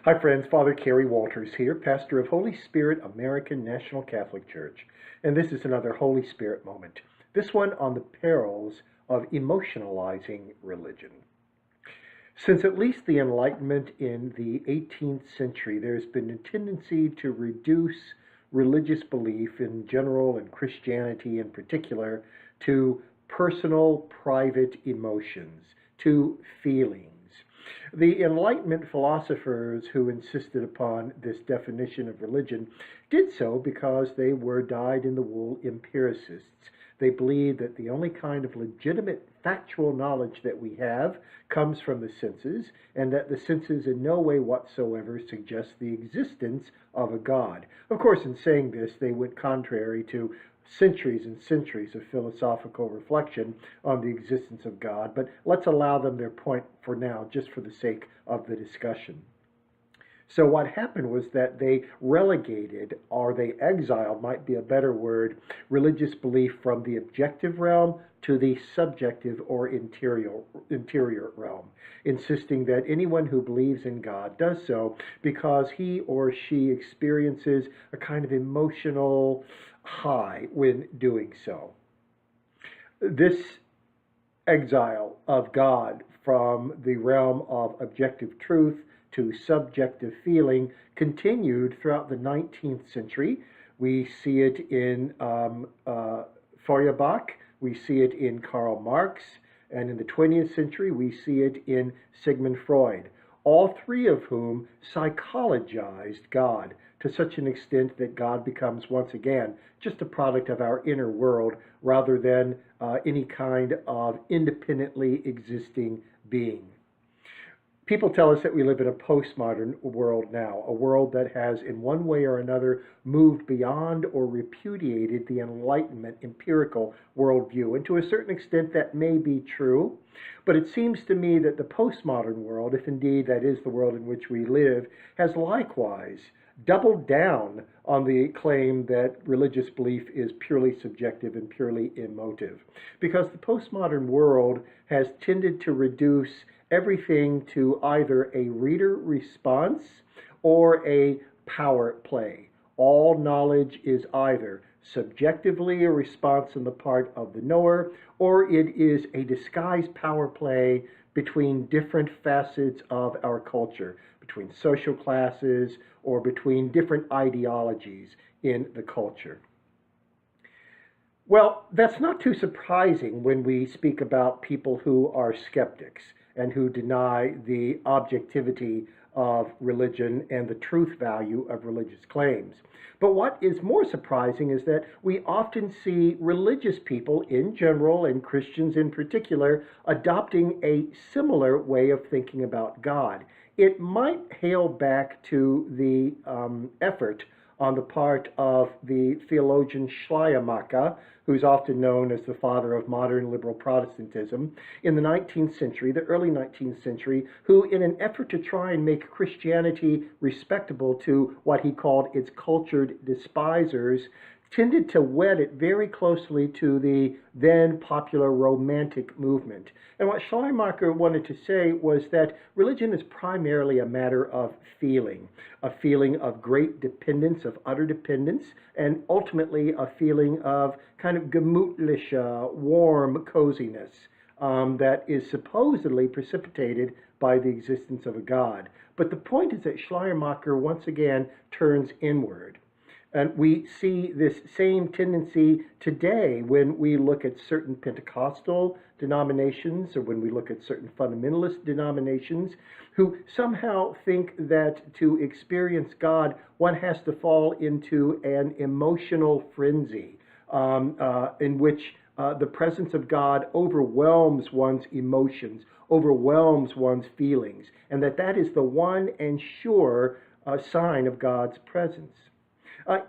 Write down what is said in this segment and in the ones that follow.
Hi friends, Father Kerry Walters here, pastor of Holy Spirit American National Catholic Church, and this is another Holy Spirit moment, this one on the perils of emotionalizing religion. Since at least the Enlightenment in the 18th century, there's been a tendency to reduce religious belief in general and Christianity in particular to personal, private emotions, to feelings. The Enlightenment philosophers who insisted upon this definition of religion did so because they were dyed-in-the-wool empiricists. They believed that the only kind of legitimate factual knowledge that we have comes from the senses, and that the senses in no way whatsoever suggest the existence of a God. Of course, in saying this, they went contrary to centuries and centuries of philosophical reflection on the existence of God, but let's allow them their point for now, just for the sake of the discussion. So what happened was that they relegated, or they exiled, might be a better word, religious belief from the objective realm to the subjective or interior realm, insisting that anyone who believes in God does so because he or she experiences a kind of emotional high when doing so. This exile of God from the realm of objective truth to subjective feeling continued throughout the 19th century. We see it in Feuerbach, we see it in Karl Marx, and in the 20th century we see it in Sigmund Freud, all three of whom psychologized God to such an extent that God becomes once again just a product of our inner world rather than any kind of independently existing being. People tell us that we live in a postmodern world now, a world that has in one way or another moved beyond or repudiated the Enlightenment empirical worldview. And to a certain extent that may be true, but it seems to me that the postmodern world, if indeed that is the world in which we live, has likewise doubled down on the claim that religious belief is purely subjective and purely emotive. Because the postmodern world has tended to reduce everything to either a reader response or a power play. All knowledge is either subjectively a response on the part of the knower, or it is a disguised power play between different facets of our culture, between social classes, or between different ideologies in the culture. Well, that's not too surprising when we speak about people who are skeptics and who deny the objectivity of religion and the truth value of religious claims. But what is more surprising is that we often see religious people in general, and Christians in particular, adopting a similar way of thinking about God. It might hail back to the effort on the part of the theologian Schleiermacher, who's often known as the father of modern liberal Protestantism, in the 19th century, the early 19th century, who, in an effort to try and make Christianity respectable to what he called its cultured despisers, tended to wed it very closely to the then popular Romantic movement. And what Schleiermacher wanted to say was that religion is primarily a matter of feeling, a feeling of great dependence, of utter dependence, and ultimately a feeling of kind of gemütliche, warm coziness that is supposedly precipitated by the existence of a God. But the point is that Schleiermacher once again turns inward. And we see this same tendency today when we look at certain Pentecostal denominations or when we look at certain fundamentalist denominations who somehow think that to experience God, one has to fall into an emotional frenzy in which the presence of God overwhelms one's emotions, overwhelms one's feelings, and that is the one and sure sign of God's presence.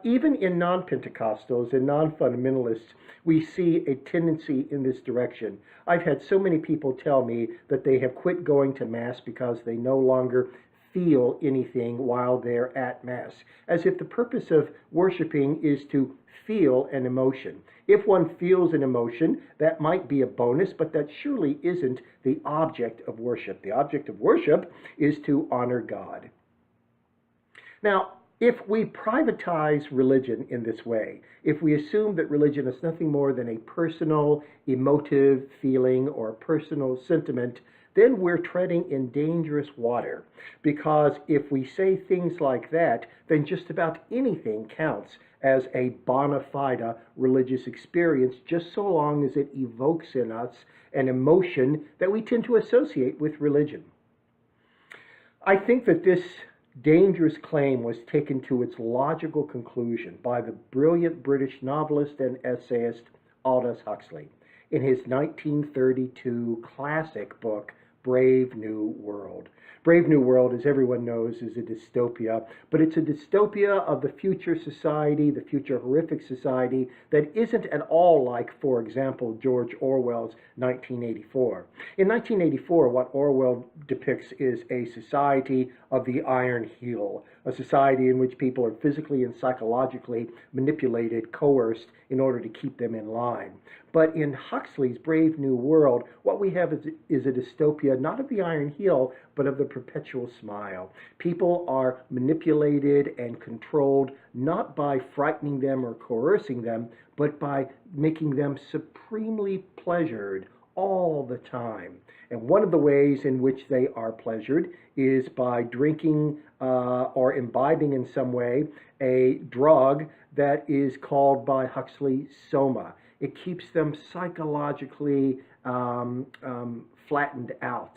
Even in non-Pentecostals and non-fundamentalists, we see a tendency in this direction. I've had so many people tell me that they have quit going to Mass because they no longer feel anything while they're at Mass, as if the purpose of worshiping is to feel an emotion. If one feels an emotion, that might be a bonus, but that surely isn't the object of worship. The object of worship is to honor God. Now, if we privatize religion in this way, if we assume that religion is nothing more than a personal, emotive feeling or personal sentiment, then we're treading in dangerous water. Because if we say things like that, then just about anything counts as a bona fide religious experience, just so long as it evokes in us an emotion that we tend to associate with religion. I think that this dangerous claim was taken to its logical conclusion by the brilliant British novelist and essayist Aldous Huxley in his 1932 classic book, Brave New World. Brave New World, as everyone knows, is a dystopia, but it's a dystopia of the future society, the future horrific society that isn't at all like, for example, George Orwell's 1984. In 1984, what Orwell depicts is a society of the iron heel, a society in which people are physically and psychologically manipulated, coerced, in order to keep them in line. But in Huxley's Brave New World, what we have is a dystopia not of the iron heel, but of the perpetual smile. People are manipulated and controlled not by frightening them or coercing them, but by making them supremely pleasured all the time. And one of the ways in which they are pleasured is by drinking or imbibing in some way a drug that is called by Huxley soma. It keeps them psychologically flattened out,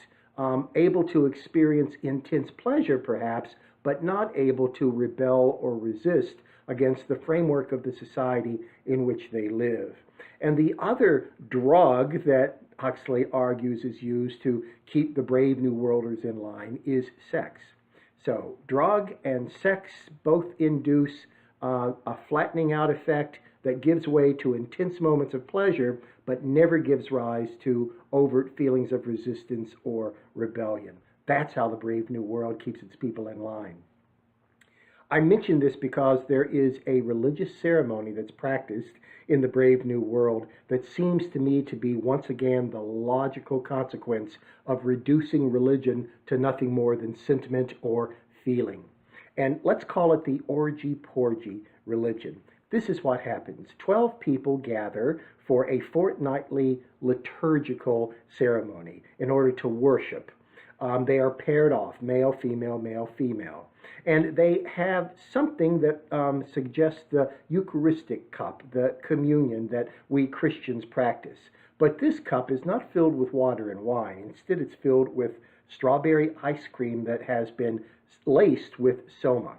able to experience intense pleasure perhaps, but not able to rebel or resist against the framework of the society in which they live. And the other drug that Huxley argues is used to keep the Brave New Worlders in line is sex. So drug and sex both induce a flattening out effect that gives way to intense moments of pleasure, but never gives rise to overt feelings of resistance or rebellion. That's how the Brave New World keeps its people in line. I mention this because there is a religious ceremony that's practiced in the Brave New World that seems to me to be once again the logical consequence of reducing religion to nothing more than sentiment or feeling. And let's call it the Orgy Porgy religion. This is what happens. 12 people gather for a fortnightly liturgical ceremony in order to worship. They are paired off, male, female, male, female. And they have something that suggests the Eucharistic cup, the communion that we Christians practice. But this cup is not filled with water and wine. Instead, it's filled with strawberry ice cream that has been laced with soma.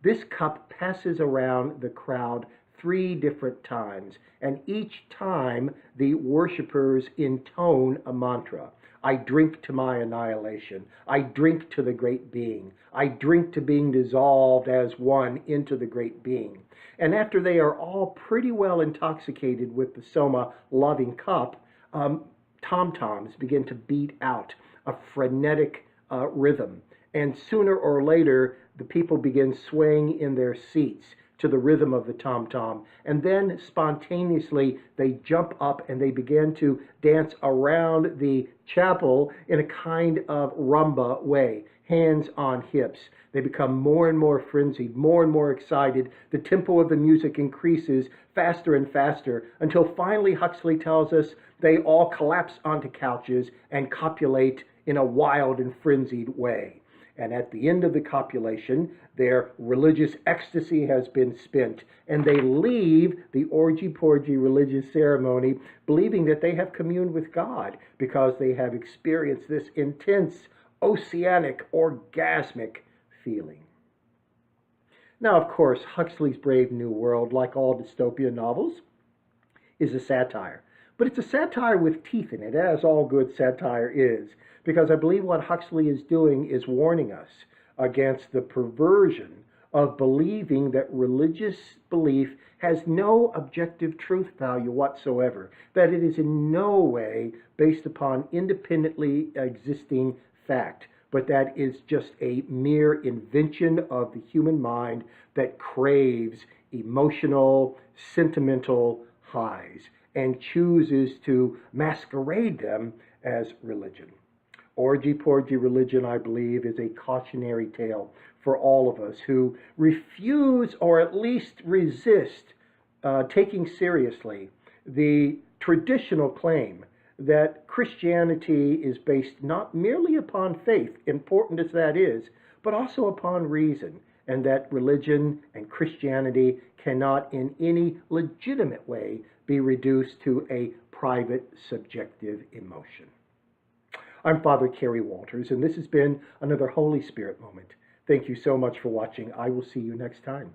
This cup passes around the crowd 3 different times, and each time the worshipers intone a mantra. I drink to my annihilation. I drink to the great being. I drink to being dissolved as one into the great being. And after they are all pretty well intoxicated with the soma-loving cup, tom-toms begin to beat out a frenetic rhythm. And sooner or later, the people begin swaying in their seats to the rhythm of the tom-tom. And then spontaneously, they jump up and they begin to dance around the chapel in a kind of rumba way, hands on hips. They become more and more frenzied, more and more excited. The tempo of the music increases faster and faster until finally Huxley tells us they all collapse onto couches and copulate in a wild and frenzied way. And at the end of the copulation, their religious ecstasy has been spent, and they leave the Orgy Porgy religious ceremony believing that they have communed with God because they have experienced this intense, oceanic, orgasmic feeling. Now, of course, Huxley's Brave New World, like all dystopian novels, is a satire. But it's a satire with teeth in it, as all good satire is, because I believe what Huxley is doing is warning us against the perversion of believing that religious belief has no objective truth value whatsoever, that it is in no way based upon independently existing fact, but that is just a mere invention of the human mind that craves emotional, sentimental highs and chooses to masquerade them as religion. Orgy Porgy religion, I believe, is a cautionary tale for all of us who refuse or at least resist taking seriously the traditional claim that Christianity is based not merely upon faith, important as that is, but also upon reason, and that religion and Christianity cannot in any legitimate way be reduced to a private, subjective emotion. I'm Father Kerry Walters, and this has been another Holy Spirit moment. Thank you so much for watching. I will see you next time.